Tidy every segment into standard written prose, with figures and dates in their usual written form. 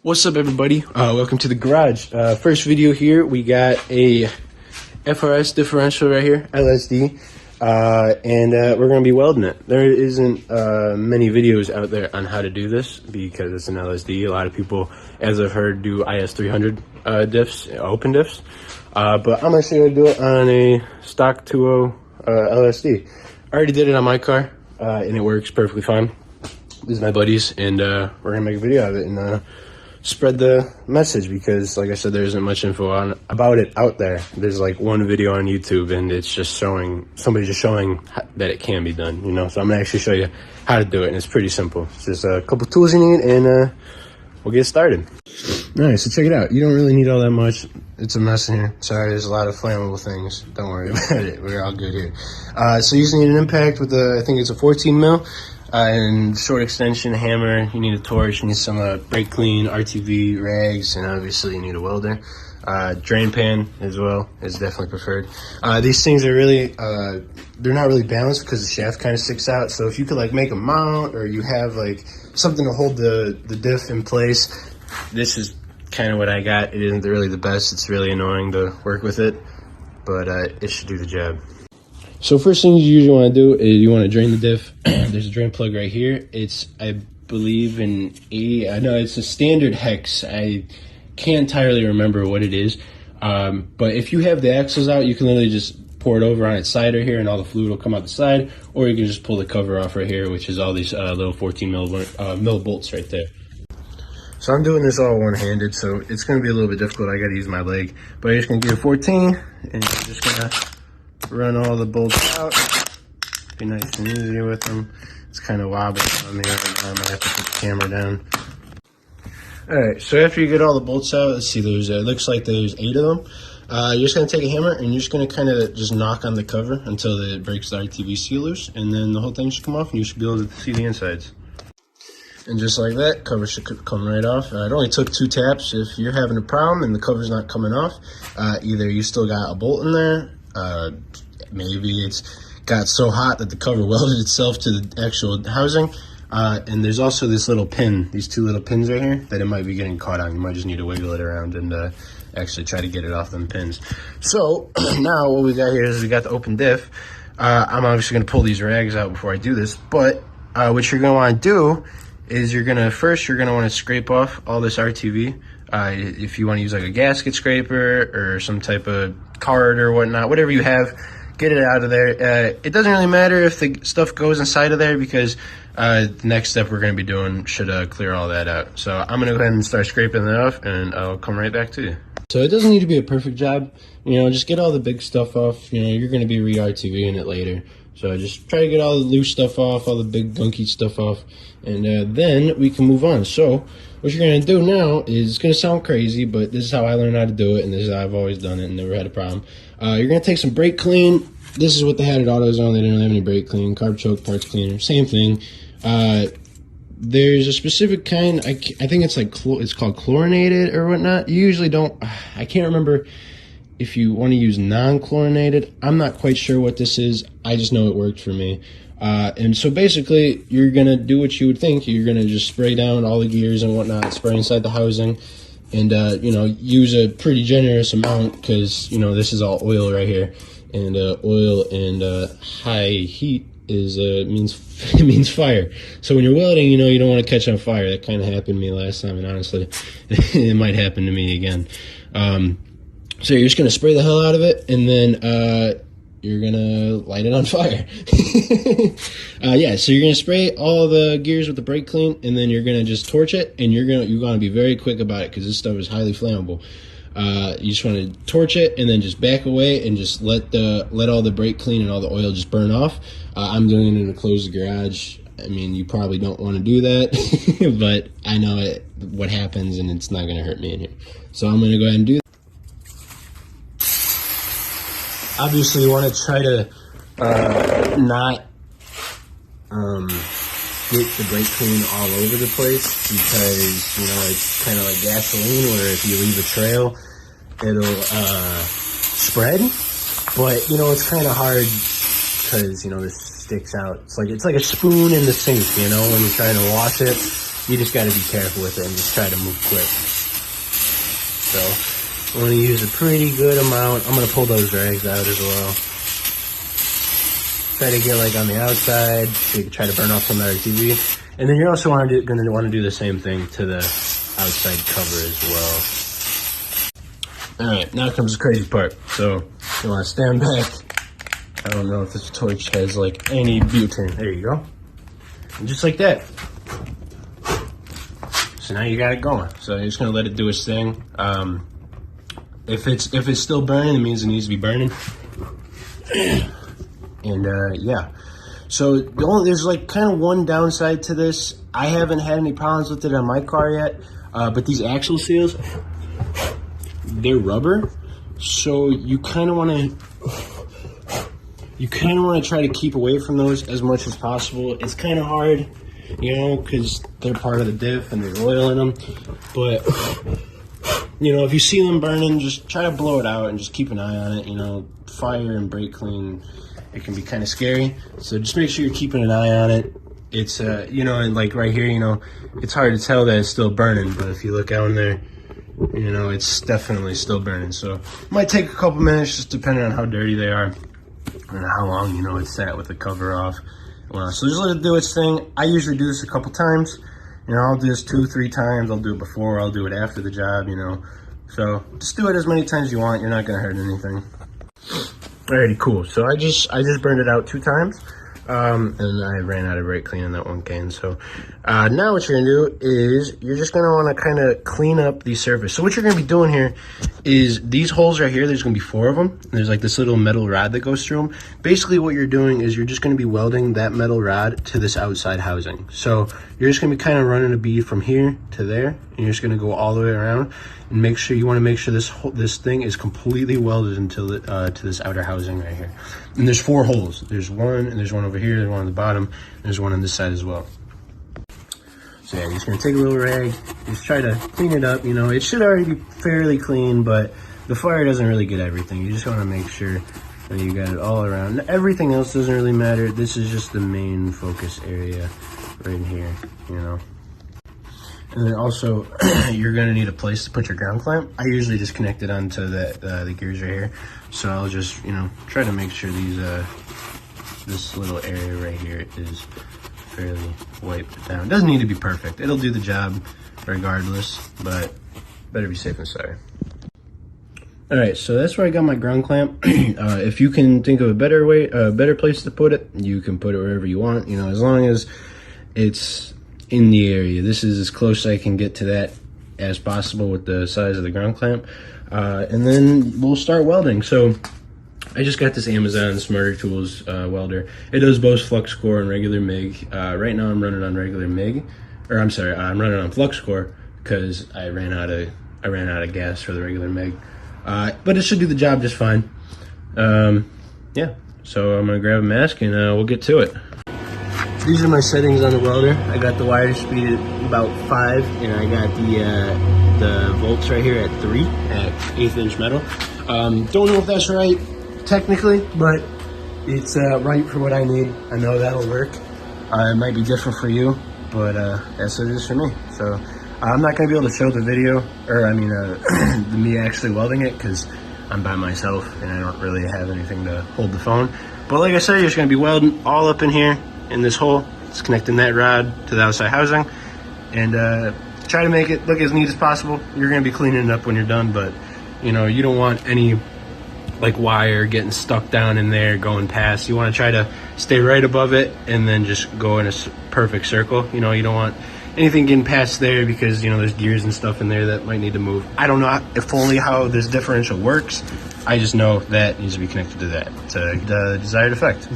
What's up, everybody? Welcome to the garage. First video here, we got a FRS differential right here, LSD, and we're going to be welding it. There isn't many videos out there on how to do this because it's an LSD. A lot of people, as I've heard, do IS300 diffs, open diffs, but I'm actually going to do it on a stock 2.0 LSD. I already did it on my car, and it works perfectly fine. This is my buddy's, and we're going to make a video out of it and spread the message because, like I said, there isn't much info about it out there. There's like one video on YouTube and it's just showing, somebody just showing that it can be done, you know? So I'm gonna actually show you how to do it, and it's pretty simple. It's just a couple tools you need, and we'll get started. All right, so check it out. You don't really need all that much. It's a mess in here. Sorry, there's a lot of flammable things. Don't worry about it. We're all good here. So you just need an impact with I think it's a 14 mil. And short extension, hammer, you need a torch, you need some brake clean, RTV, rags, and obviously you need a welder. Drain pan as well is definitely preferred. These things are really, they're not really balanced because the shaft kind of sticks out. So if you could like make a mount, or you have like something to hold the diff in place, this is kind of what I got. It isn't really the best. It's really annoying to work with it, but it should do the job. So first thing you usually want to do is you want to drain the diff. There's a drain plug right here. It's, I believe, I know it's a standard hex. I can't entirely remember what it is. But if you have the axles out, you can literally just pour it over on its side right here, and all the fluid will come out the side. Or you can just pull the cover off right here, which is all these little 14 mil bolts right there. So I'm doing this all one-handed, so it's going to be a little bit difficult. I got to use my leg. But I'm just going to get a 14, and I'm just going to run all the bolts out. Be nice and easy with them. It's kind of wobbly on me right now. I might have to put the camera down. Alright, so after you get all the bolts out, let's see, there's it looks like there's 8 of them. You're just going to take a hammer and you're just going to kind of just knock on the cover until it breaks the RTV seal loose, and then the whole thing should come off and you should be able to see the insides. And just like that, cover should come right off. It only took 2 taps. If you're having a problem and the cover's not coming off, either you still got a bolt in there, maybe it's got so hot that the cover welded itself to the actual housing, and there's also this little pin, these 2 little pins right here, that it might be getting caught on. You might just need to wiggle it around and actually try to get it off them pins. So now what we got here is we got the open diff. I'm obviously going to pull these rags out before I do this, but what you're going to want to do is you're going to want to scrape off all this RTV. If you want to use like a gasket scraper or some type of card or whatnot, whatever you have, get it out of there. It doesn't really matter if the stuff goes inside of there because the next step we're going to be doing should clear all that out. So I'm going to go ahead and start scraping that off, and I'll come right back to you. So it doesn't need to be a perfect job. You know, just get all the big stuff off. You know, you're going to be re-RTVing it later. So just try to get all the loose stuff off, all the big gunky stuff off, and then we can move on. So what you're going to do now is, it's going to sound crazy, but this is how I learned how to do it, and this is how I've always done it and never had a problem. You're going to take some brake clean. This is what they had at AutoZone. They didn't have any brake clean. Carb choke, parts cleaner, same thing. There's a specific kind, I think it's like, it's called chlorinated or whatnot. You usually don't, I can't remember if you want to use non-chlorinated. I'm not quite sure what this is. I just know it worked for me. And so basically, you're going to do what you would think. You're going to just spray down all the gears and whatnot, spray inside the housing, and, you know, use a pretty generous amount because, you know, this is all oil right here. And oil and high heat is means fire. So when you're welding, you know, you don't want to catch on fire. That kind of happened to me last time, and honestly, it might happen to me again. So you're just going to spray the hell out of it, and then you're going to light it on fire. Yeah, so you're going to spray all the gears with the brake clean, and then you're going to just torch it, and you're going to be very quick about it because this stuff is highly flammable. You just want to torch it and then just back away and just let all the brake clean and all the oil just burn off. I'm doing it in a closed garage. I mean, you probably don't want to do that, but I know what happens, and it's not going to hurt me in here. So I'm going to go ahead and do that. Obviously, you want to try to not get the brake clean all over the place because, you know, it's kind of like gasoline where if you leave a trail, it'll spread. But, you know, it's kind of hard because, you know, this sticks out. It's like a spoon in the sink, you know, when you're trying to wash it. you just got to be careful with it and just try to move quick. So I want to use a pretty good amount. I'm going to pull those rags out as well. Try to get like on the outside so you can try to burn off some of our TV. And then you're also going to want to do the same thing to the outside cover as well. Alright, now comes the crazy part. So you want to stand back. I don't know if this torch has like any butane. There you go. And just like that. So now you got it going. So you're just gonna let it do its thing. If it's still burning, it means it needs to be burning. And yeah. So there's like kind of one downside to this. I haven't had any problems with it on my car yet. But these axle seals, they're rubber. So you kind of want to try to keep away from those as much as possible. It's kind of hard, you know, because they're part of the diff and there's oil in them. But, you know, if you see them burning, just try to blow it out and just keep an eye on it. You know, fire and brake clean, it can be kind of scary. So just make sure you're keeping an eye on it. It's, you know, and like right here, you know, it's hard to tell that it's still burning. But if you look out in there, you know, it's definitely still burning. So it might take a couple minutes, just depending on how dirty they are and how long, you know, it's sat with the cover off. So just let it do its thing. I usually do this a couple times. You know, I'll do this 2-3 times. I'll do it before, I'll do it after the job, you know. So just do it as many times as you want. You're not gonna hurt anything. Alrighty, cool. So I just burned it out 2 times. And I ran out of brake clean in that one can. So now what you're gonna do is you're just gonna want to kind of clean up the surface. So what you're gonna be doing here is these holes right here, there's gonna be 4 of them. There's like this little metal rod that goes through them. Basically what you're doing is you're just gonna be welding that metal rod to this outside housing. So you're just gonna be kind of running a bead from here to there, and you're just gonna go all the way around and make sure you want to make sure this thing is completely welded until to this outer housing right here. And there's 4 holes. There's one, and there's one over here, there's one on the bottom, and there's one on this side as well. So yeah, you're just gonna take a little rag, just try to clean it up. You know, it should already be fairly clean, but the fire doesn't really get everything. You just wanna make sure that you got it all around. Everything else doesn't really matter. This is just the main focus area right here, you know. And then also, you're gonna need a place to put your ground clamp. I usually just connect it onto the gears right here. So I'll just, you know, try to make sure these, this little area right here is fairly wiped down. It doesn't need to be perfect. It'll do the job regardless, but better be safe than sorry. All right, so that's where I got my ground clamp. If you can think of a better place to put it, you can put it wherever you want. You know, as long as it's in the area. This is as close as I can get to that as possible with the size of the ground clamp. And then we'll start welding. So I just got this Amazon Smarter Tools welder. It does both flux core and regular MIG. Right now I'm running on regular MIG, or I'm sorry, I'm running on flux core because I ran out of gas for the regular MIG. But it should do the job just fine. Yeah, so I'm gonna grab a mask and we'll get to it. These are my settings on the welder. I got the wire speed at about 5, and I got the volts right here at 3 at 1/8 inch metal. Don't know if that's right technically, but it's right for what I need. I know that'll work. It might be different for you, but that's what it is for me. So I'm not gonna be able to show the video, or I mean, me actually welding it, because I'm by myself and I don't really have anything to hold the phone. But like I said, you're just gonna be welding all up in here in this hole. It's connecting that rod to the outside housing, and try to make it look as neat as possible. You're gonna be cleaning it up when you're done, but you know, you don't want any like wire getting stuck down in there going past. You want to try to stay right above it and then just go in a perfect circle. You know, you don't want anything getting past there, because you know there's gears and stuff in there that might need to move. I don't know if fully how this differential works. I just know that needs to be connected to that to the desired effect.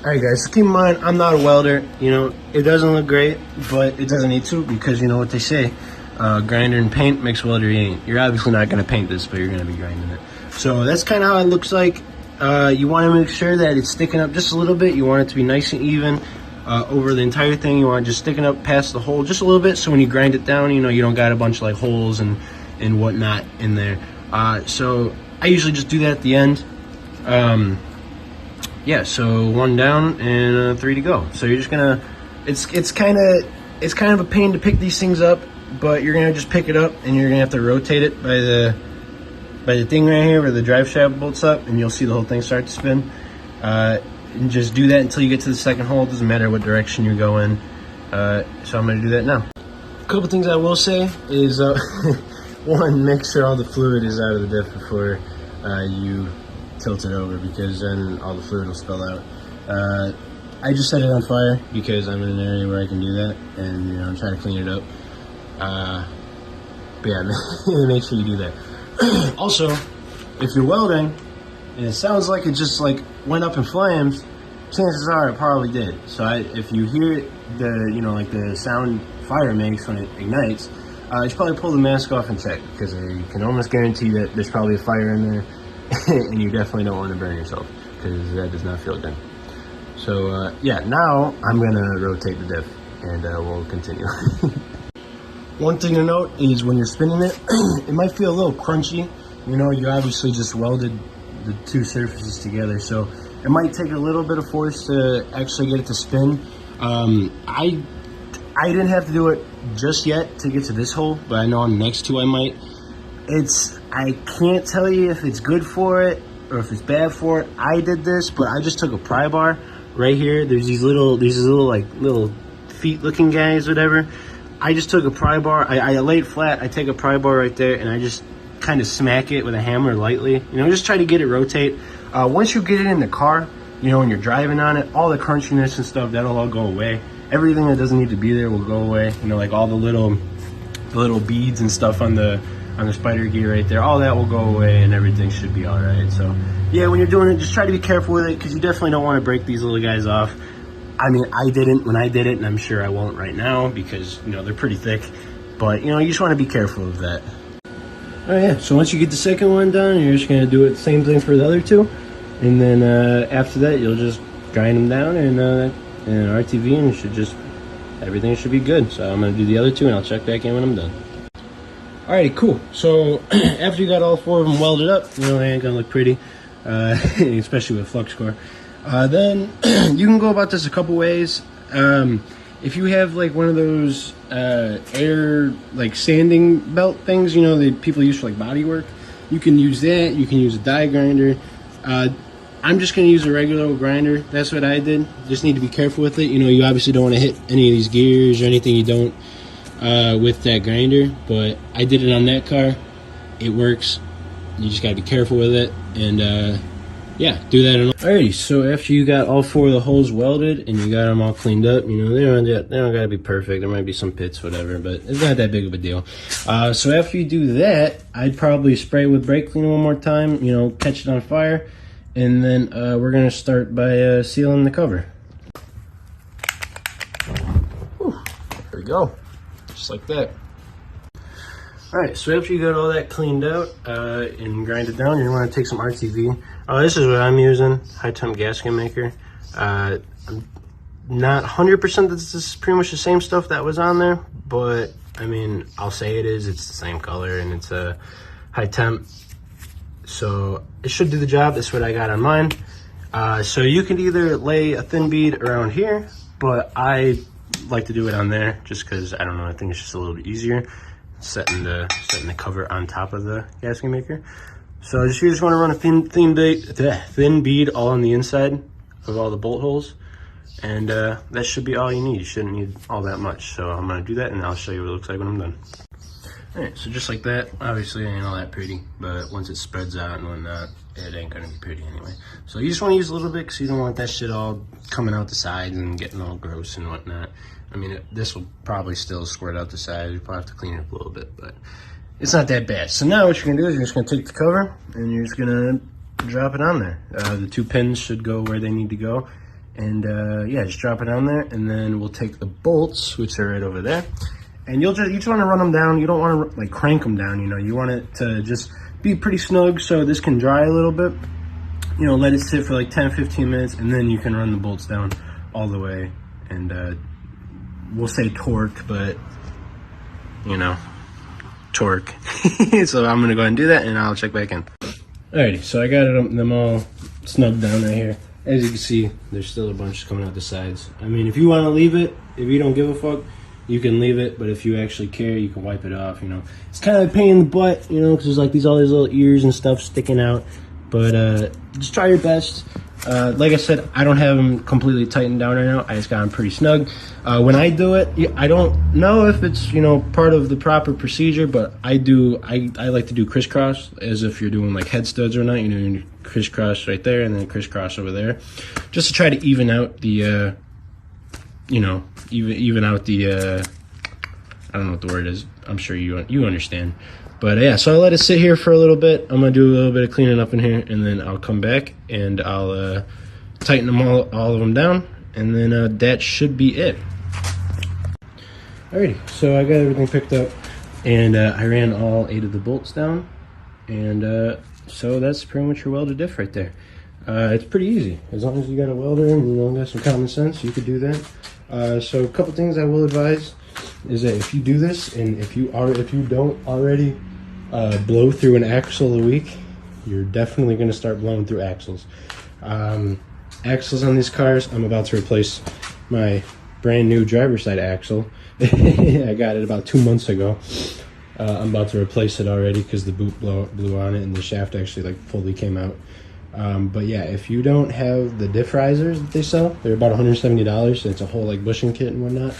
Alright guys, so keep in mind, I'm not a welder. You know, it doesn't look great, but it doesn't need to, because you know what they say, grinder and paint makes welder you ain't. You're obviously not going to paint this, but you're going to be grinding it. So that's kind of how it looks like. You want to make sure that it's sticking up just a little bit. You want it to be nice and even over the entire thing. You want it just sticking up past the hole just a little bit, so when you grind it down, you know, you don't got a bunch of like holes and whatnot in there. So I usually just do that at the end. Yeah, so 1 down and 3 to go. So you're just gonna, it's kind of it's kind of a pain to pick these things up, but you're gonna just pick it up and you're gonna have to rotate it by the thing right here where the drive shaft bolts up, and you'll see the whole thing start to spin. And just do that until you get to the second hole. It doesn't matter what direction you go in. So I'm gonna do that now. A couple things I will say is, one, make sure all the fluid is out of the diff before you tilt it over, because then all the fluid will spill out. I just set it on fire because I'm in an area where I can do that, and you know, try to clean it up. But yeah, make sure you do that. Also, if you're welding and it sounds like it just like went up in flames, chances are it probably did. So if you hear the, you know, like the sound fire makes when it ignites, you should probably pull the mask off and check, because I can almost guarantee that there's probably a fire in there, and you definitely don't want to burn yourself, because that does not feel good. So yeah, now I'm gonna rotate the diff, and we'll continue. One thing to note is when you're spinning it, it might feel a little crunchy. You know, you obviously just welded the two surfaces together, so it might take a little bit of force to actually get it to spin. I didn't have to do it just yet to get to this hole, but I know on the next two I might. I can't tell you if it's good for it or if it's bad for it. I did this, but I just took a pry bar right here. There's these little like little feet looking guys, whatever. I just took a pry bar. I lay it flat. I take a pry bar right there, and I just kind of smack it with a hammer lightly. You know, just try to get it rotate. Once you get it in the car, you know, when you're driving on it, all the crunchiness and stuff, that'll all go away. Everything that doesn't need to be there will go away. You know, like all the little beads and stuff on the spider gear right there, all that will go away, and everything should be all right. So yeah, when you're doing it, just try to be careful with it, because you definitely don't want to break these little guys off. I mean, I didn't when I did it, and I'm sure I won't right now, because, you know, they're pretty thick. But, you know, you just want to be careful of that. Oh yeah, so once you get the second one done, you're just going to do it the same thing for the other two. And then after that, you'll just grind them down in RTV, and everything should be good. So I'm going to do the other two, and I'll check back in when I'm done. Alrighty, cool. So after you got all four of them welded up, you know, they ain't going to look pretty, especially with flux core. Then you can go about this a couple ways. If you have like one of those air like sanding belt things, you know, that people use for like body work, you can use that. You can use a die grinder. I'm just going to use a regular old grinder. That's what I did. Just need to be careful with it. You know, you obviously don't want to hit any of these gears or anything you don't with that grinder, but I did it on that car. It works. You just got to be careful with it, and yeah, do that. Alrighty, so after you got all four of the holes welded and you got them all cleaned up, you know, they don't got to be perfect. There might be some pits, whatever, but it's not that big of a deal. So after you do that, I'd probably spray with brake cleaner one more time, you know, catch it on fire, and then we're going to start by sealing the cover. Whew, there we go, just like that. Alright, so after you got all that cleaned out and grind it down, you want to take some RTV. This is what I'm using, high temp gasket maker. I'm not 100% that this is pretty much the same stuff that was on there, but I mean, I'll say it is. It's the same color and it's a high temp, so it should do the job. That's what I got on mine. So you can either lay a thin bead around here, but I like to do it on there just because, I don't know, I think it's just a little bit easier setting the cover on top of the gasket maker. So you just want to run a thin bead all on the inside of all the bolt holes, and that should be all you need. You shouldn't need all that much. So I'm going to do that, and I'll show you what it looks like when I'm done. Alright, so just like that. Obviously it ain't all that pretty, but once it spreads out and whatnot, it ain't going to be pretty anyway. So you just want to use a little bit, because you don't want that shit all coming out the sides and getting all gross and whatnot. I mean, this will probably still squirt out the sides. You probably have to clean it up a little bit, but it's not that bad. So now what you're gonna do is you're just gonna take the cover and you're just gonna drop it on there. The two pins should go where they need to go. And yeah, just drop it on there, and then we'll take the bolts, which are right over there, and you just wanna run them down. You don't wanna like crank them down, you know. You want it to just be pretty snug so this can dry a little bit. You know, let it sit for like 10-15 minutes, and then you can run the bolts down all the way. And we'll say torque, but you know, torque. So I'm gonna go ahead and do that, and I'll check back in. Alrighty, so I got them all snugged down right here. As you can see, there's still a bunch coming out the sides. I mean, if you want to leave it, if you don't give a fuck, you can leave it, but if you actually care, you can wipe it off, you know. It's kind of a pain in the butt, you know, because there's like all these little ears and stuff sticking out, but just try your best. Like I said, I don't have them completely tightened down right now. I just got them pretty snug. When I do it, I don't know if it's, you know, part of the proper procedure, but I like to do crisscross, as if you're doing like head studs or not. You know, you crisscross right there and then crisscross over there, just to try to even out the, you know, even out the, I don't know what the word is. I'm sure you understand. But yeah, so I'll let it sit here for a little bit. I'm gonna do a little bit of cleaning up in here, and then I'll come back and I'll tighten them all of them down, and then that should be it. Alrighty, so I got everything picked up, and I ran all 8 of the bolts down, and so that's pretty much your welded diff right there. It's pretty easy. As long as you got a welder and you know, got some common sense, you could do that. So a couple things I will advise is that if you do this, and if you don't already blow through an axle a week, you're definitely going to start blowing through axles. Axles on these cars, I'm about to replace my brand new driver's side axle. I got it about 2 months ago. I'm about to replace it already because the boot blew on it and the shaft actually like fully came out. But yeah, if you don't have the diff risers that they sell, they're about $170, and it's a whole like bushing kit and whatnot.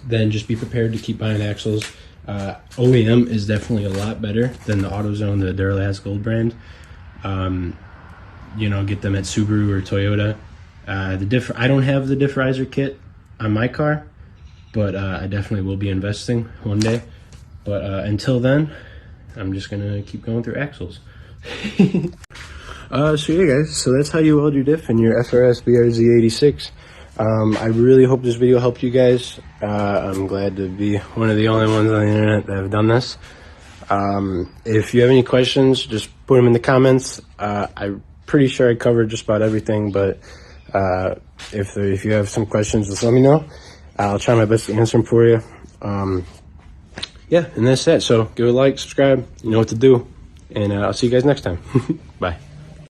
Then just be prepared to keep buying axles. OEM is definitely a lot better than the AutoZone, the Duralast Gold brand. You know, get them at Subaru or Toyota. I don't have the diff riser kit on my car, but I definitely will be investing one day. But until then, I'm just gonna keep going through axles. So yeah guys, so that's how you weld your diff in your FRS BRZ86. I really hope this video helped you guys. I'm glad to be one of the only ones on the internet that have done this. If you have any questions, just put them in the comments. I'm pretty sure I covered just about everything, but if you have some questions, just let me know. I'll try my best to answer them for you. Yeah, and that's it. So give it a like, subscribe, you know what to do, and I'll see you guys next time. Bye.